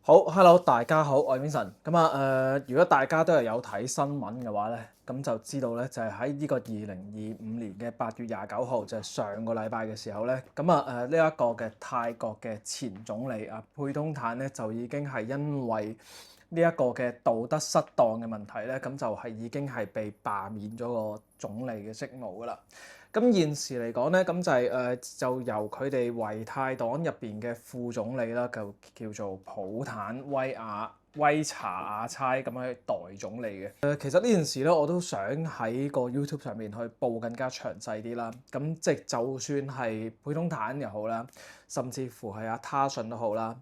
好，Hello，大家好，我係 Vincent。如果大家都係有睇新聞嘅話咧，咁就知道咧，就係喺呢個2025年嘅8月29號，就係上個禮拜嘅時候咧，呢一個嘅泰國嘅前總理佩東坦咧，就已經係因為呢一個嘅道德失當嘅問題咧，咁就係已經係被罷免咗個總理嘅職務噶啦。咁現時嚟講咧，就由佢哋維泰黨入邊嘅副總理啦，就叫做普坦威查亞差咁樣去代總理嘅。其實呢件事咧，我都想喺個 YouTube 上面去報更加詳細啲啦。咁即係就算係佩東坦又好啦，甚至乎係他信都好啦。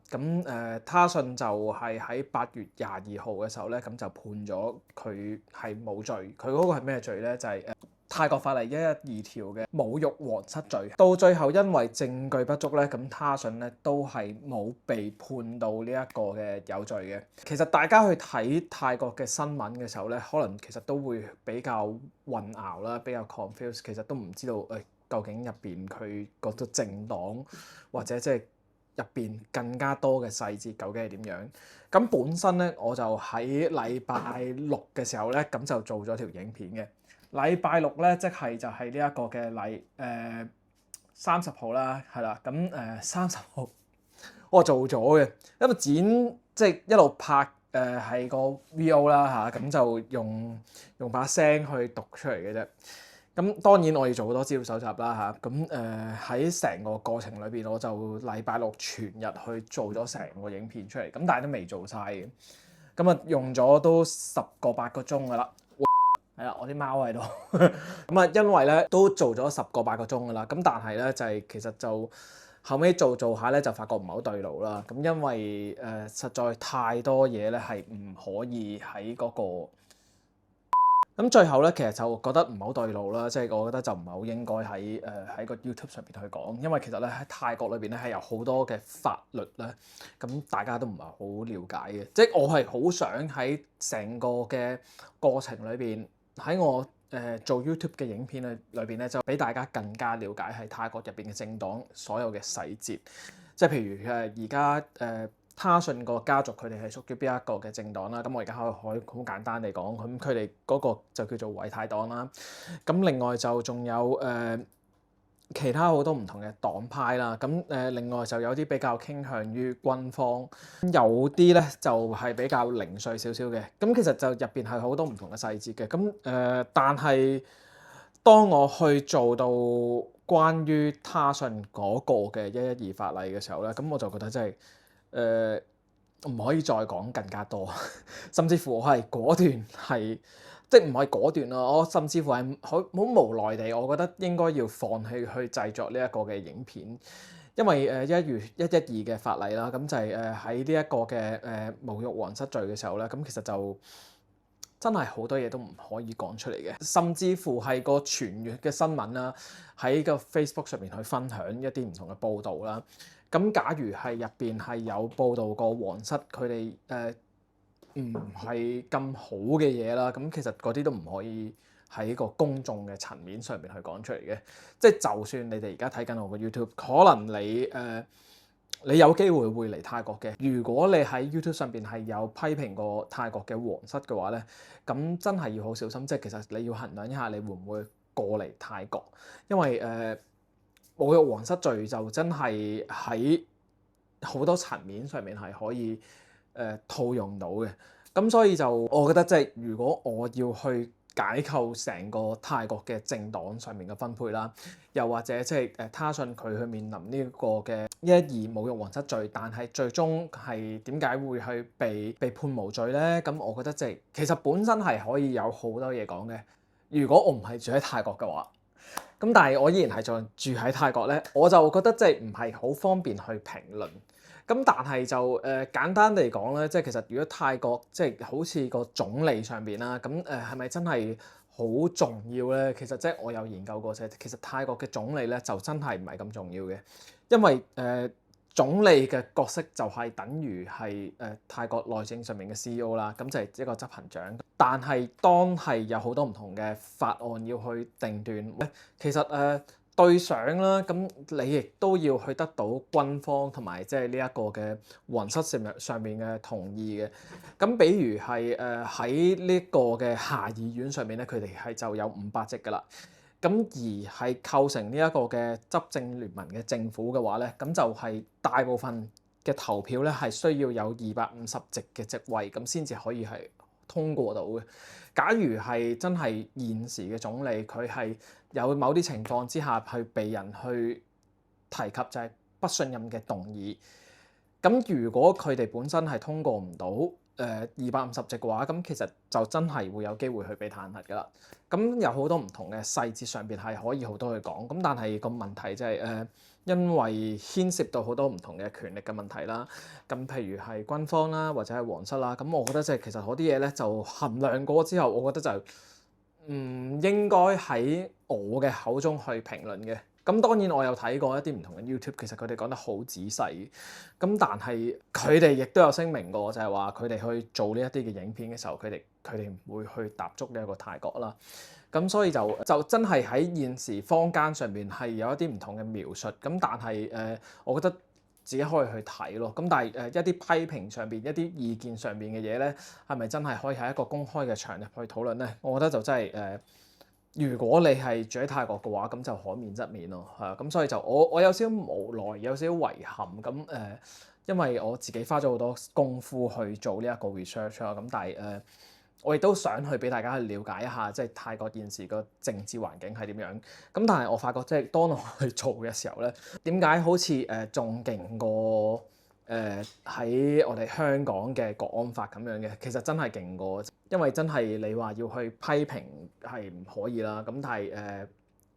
他信就係喺8月22號嘅時候咧，咁就判咗佢係冇罪。佢嗰個係咩罪咧？就係泰國法例112條嘅侮辱皇室罪，到最後因為證據不足咧，咁他信咧都係冇被判到呢一個嘅有罪嘅。其實大家去睇泰國嘅新聞嘅時候咧，可能其實都會比較混淆啦，比較 confuse，其實都唔知道究竟入邊佢嗰個政黨或者即係入邊更加多嘅細節究竟係點樣。咁本身咧我就喺禮拜六嘅時候咧，咁就做咗條影片嘅。禮拜六咧，就係呢一個嘅30號啦，係啦。30號我做咗嘅，因為剪即係一路拍係個 VO 啦嚇，咁就用把聲去讀出嚟嘅啫。咁當然我要做好多資料搜集啦嚇。喺成個過程裏邊，我就禮拜六全日去做咗成個影片出嚟，咁但係都未做晒嘅。用咗都8個鐘噶啦。係啦，我啲貓喺度。因為咧都做咗8個鐘噶啦，咁但係咧就係其實就後尾做下咧就發覺唔係好對路啦。咁因為實在太多嘢咧係唔可以喺嗰個。咁最後咧其實就覺得唔係好對路啦，即係我覺得就唔係好應該喺個 YouTube 上邊去講，因為其實咧喺泰國裏邊咧係有好多嘅法律咧，咁大家都唔係好了解嘅。即係我係好想喺成個嘅過程裏邊，喺我做 YouTube 嘅影片裏邊咧，就俾大家更加了解係泰國入邊嘅政黨所有嘅細節。即係譬如而家他信個家族佢哋係屬於邊一個嘅政黨啦。咁我而家可以好簡單地講，咁佢哋嗰個就叫做維泰黨啦。咁另外就仲有其他好多唔同嘅黨派啦。另外就有啲比較傾向於軍方，有啲咧就係比較零碎少少嘅。咁其實就入邊係好多唔同嘅細節嘅。但係當我去做到關於他信嗰個嘅112法例嘅時候咧，咁我就覺得真係唔可以再講更加多，甚至乎我係果斷係。即係唔係果斷咯，我甚至乎係好無奈地，我覺得應該要放棄去製作呢一個嘅影片，因為112嘅法例啦，咁就係喺呢一個嘅侮辱皇室罪嘅時候咧，咁其實就真係好多嘢都唔可以講出嚟嘅，甚至乎係個傳閱嘅新聞啦，喺個 Facebook 上面去分享一啲唔同嘅報導啦。咁假如係入邊係有報導過皇室佢哋唔係咁好嘅嘢啦，咁其實嗰啲都唔可以喺個公眾嘅層面上面去講出嚟嘅。即係就算你哋而家睇緊我個 YouTube，可能你有機會會嚟泰國嘅。如果你喺 YouTube 上邊係有批評過泰國嘅皇室嘅話咧，咁真係要好小心。即係其實你要衡量一下，你會唔會過嚟泰國？因為侮辱皇室罪就真係喺好多層面上面係可以套用到嘅。咁所以就我覺得即係如果我要去解構成個泰國嘅政黨上面嘅分配啦，又或者即係他信佢去面臨呢個嘅112侮辱皇室罪，但係最終係點解會去被判無罪咧？咁我覺得即係其實本身係可以有好多嘢講嘅。如果我唔係住喺泰國嘅話，咁但係我依然係住喺泰國咧，我就覺得即係唔係好方便去評論。咁但係就簡單地講咧，即係其實如果泰國即係好似個總理上邊啦，咁係咪真係好重要咧？其實即係我有研究過，其實泰國嘅總理咧就真係唔係咁重要嘅，因為總理嘅角色就係等於係泰國內政上面嘅 CEO 啦，咁就係一個執行長。但係當係有好多唔同嘅法案要去定斷咧，其實對上啦，咁你亦都要去得到軍方同埋即係呢一個嘅皇室上面嘅同意嘅。咁比如係喺呢個嘅下議院上面咧，佢哋係就有500席噶啦。咁而係構成呢一個嘅執政聯盟嘅政府嘅話咧，咁就係大部分嘅投票咧係需要有250席嘅席位，咁先至可以係通過到嘅。假如係真係現時嘅總理，佢係有某啲情況之下去被人去提及就係不信任嘅動議，咁如果佢哋本身係通過唔到250席嘅話，咁其實就真係會有機會去被彈劾㗎啦。咁有好多唔同嘅細節上邊係可以好多去講，咁但係個問題就係因為牽涉到好多唔同嘅權力嘅問題啦。咁譬如係軍方啦，或者係皇室啦，咁我覺得即係其實嗰啲嘢咧就衡量過之後，我覺得就唔應該喺我嘅口中去評論嘅。咁當然我有睇過一啲唔同嘅 YouTube，其實佢哋講得好仔細。咁但係佢哋亦都有聲明過，就係話佢哋去做呢一啲嘅影片嘅時候，佢哋唔會去踏足呢一個泰國啦。咁所以就真係喺現時坊間上面係有一啲唔同嘅描述。咁但係我覺得自己可以去睇咯。咁但係一啲批評上邊、一啲意見上邊嘅嘢咧，係咪真係可以喺一個公開嘅場入去討論咧？我覺得就真係如果你係住喺泰國嘅話，咁就可免則免咯，係啊，咁所以就我有少少無奈，有少少遺憾，咁因為我自己花咗好多功夫去做呢一個 research 啦，咁但係我亦都想去俾大家去了解一下，即係泰國現時個政治環境係點樣，咁但係我發覺即係當我去做嘅時候咧，點解好似仲勁過喺我哋香港嘅國安法咁樣嘅？其實真係勁過。因為真係你話要去批評係唔可以啦，咁但係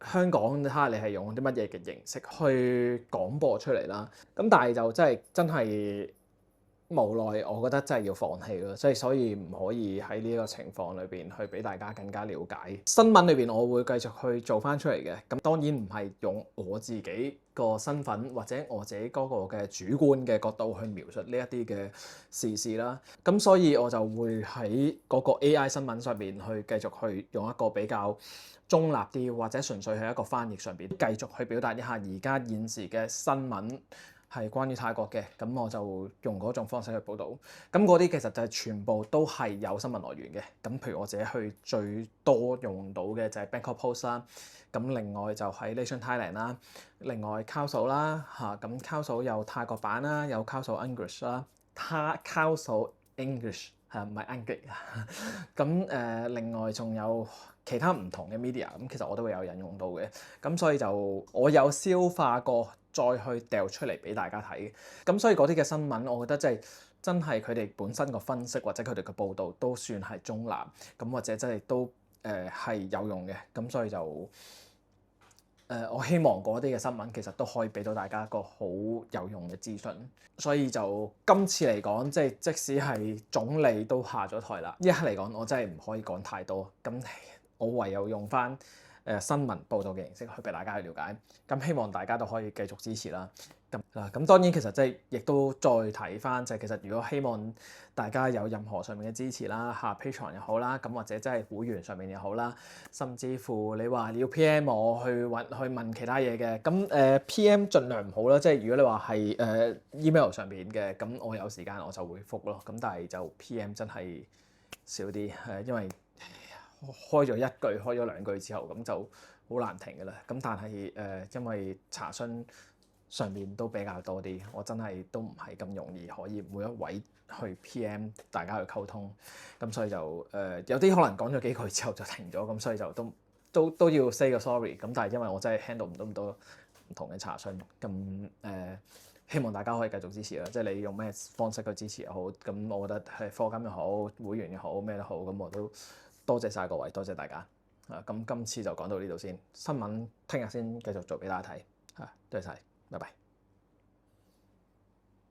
香港睇下你係用啲乜嘢嘅形式去廣播出嚟啦，咁但係就真係無奈，我覺得真係要放棄咯，所以唔可以喺呢個情況裏邊去俾大家更加了解。新聞裏邊我會繼續去做翻出嚟嘅，咁當然唔係用我自己個身份或者我自己嗰個嘅主觀嘅角度去描述呢一啲嘅時事啦。咁所以我就會喺嗰個 AI 新聞上面去繼續去用一個比較中立啲，或者純粹係一個翻譯上邊繼續去表達一下而家現時嘅新聞。係關於泰國嘅，咁我就用嗰種方式去報導。咁嗰啲其實就係全部都係有新聞來源嘅。咁譬如我自己去最多用到嘅就係 Bangkok Post 啦。咁另外就係 Nation Thailand 啦。另外 Council 啦嚇，咁 Council 有泰國版啦，有 Council English 啦，Council English 係唔係 English？咁另外仲有其他唔同嘅 media，咁其實我都會有引用到嘅。咁所以就我有消化過。再去掉出嚟俾大家睇，咁所以嗰啲嘅新聞，我覺得真係佢哋本身個分析或者佢哋嘅報導都算係中立，咁或者真係都係有用嘅，咁所以就我希望嗰啲嘅新聞其實都可以俾到大家一個好有用嘅資訊，所以就今次嚟講，即使係總理都下咗台啦，一刻嚟講我真係唔可以講太多，咁我唯有用翻新聞報導嘅形式去俾大家去了解，咁希望大家都可以繼續支持啦。咁當然其實亦都再睇翻，其實如果希望大家有任何上面嘅支持啦，下 Patreon 又好啦，咁或者真係會員上面又好啦，甚至乎你話要 PM 我去問其他嘢嘅，咁PM 盡量唔好啦，如果你話係email 上面嘅，咁我有時間我就會覆咯，咁但係就 PM 真係少啲，因為開咗一句、開咗兩句之後，咁就好難停㗎啦。咁但係因為查詢上面都比較多啲，我真係都唔係咁容易可以每一位去 PM 大家去溝通，咁所以就有啲可能講咗幾句之後就停咗，咁所以就都要 say 個 sorry。咁但係因為我真係 handle 唔到咁多唔同嘅查詢，咁希望大家可以繼續支持啦。即係你用咩方式去支持又好，咁我覺得係課金又好、會員又好、咩都好，咁我都多謝晒各位，多謝大家。咁今次就講到呢度先，新聞聽日先繼續做俾大家睇。多謝晒，拜拜。